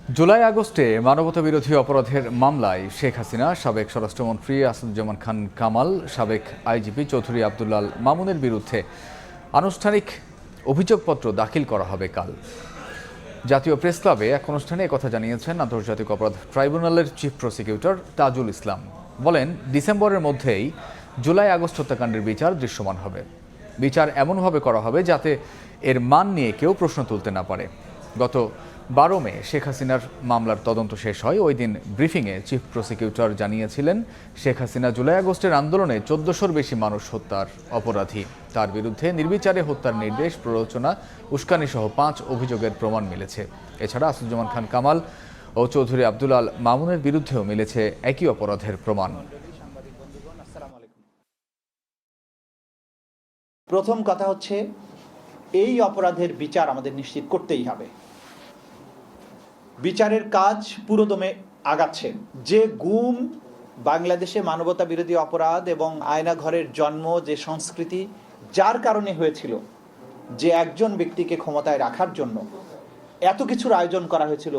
জুলাই আগস্টে মানবতাবিরোধী অপরাধের মামলায় শেখ হাসিনা, সাবেক স্বরাষ্ট্রমন্ত্রী আসাদুজ্জামান খান কামাল, সাবেক আইজিপি চৌধুরী আব্দুল্লাল মামুনের বিরুদ্ধে আনুষ্ঠানিক অভিযোগপত্র দাখিল করা হবে কাল। জাতীয় প্রেস ক্লাবে এক অনুষ্ঠানে একথা জানিয়েছেন আন্তর্জাতিক অপরাধ ট্রাইব্যুনালের চিফ প্রসিকিউটর তাজুল ইসলাম। বলেন, ডিসেম্বরের মধ্যেই জুলাই আগস্ট হত্যাকাণ্ডের বিচার দৃশ্যমান হবে। বিচার এমনভাবে করা হবে যাতে এর মান নিয়ে কেউ প্রশ্ন তুলতে না পারে। গত 12 মে শেখ হাসিনার মামলার তদন্ত শেষ হয়। ওই দিন ব্রিফিংয়ে চিফ প্রসিকিউটর জানিয়েছিলেন, শেখ হাসিনা জুলাই আগস্টের আন্দোলনে 1400-র বেশি মানুষ হত্যার অপরাধী। তার বিরুদ্ধে নির্বিচারে হত্যার নির্দেশ, প্ররোচনা, উস্কানিসহ 5 অভিযোগের প্রমাণ মিলেছে। এছাড়া আসাদুজ্জামান খান কামাল ও চৌধুরী আব্দুল্লাল মামুনের বিরুদ্ধেও মিলেছে একই অপরাধের প্রমাণ। প্রথম কথা হচ্ছে, এই অপরাধের বিচার আমাদের নিশ্চিত করতেই হবে। বিচারের কাজ পুরোদমে আগাচ্ছে। যে গুম, বাংলাদেশে মানবতা বিরোধী অপরাধ এবং আয়নাঘরের জন্ম, যে সংস্কৃতি যার কারণে হয়েছিল, যে একজন ব্যক্তিকে ক্ষমতায় রাখার জন্য এত কিছুর আয়োজন করা হয়েছিল,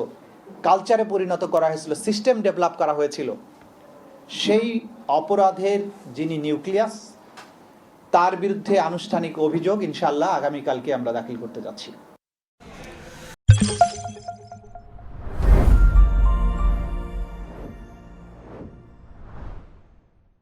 কালচারে পরিণত করা হয়েছিল, সিস্টেম ডেভেলপ করা হয়েছিল, সেই অপরাধের যিনি নিউক্লিয়াস, তার বিরুদ্ধে আনুষ্ঠানিক অভিযোগ ইনশাআল্লাহ আগামীকালকে আমরা দাখিল করতে যাচ্ছি।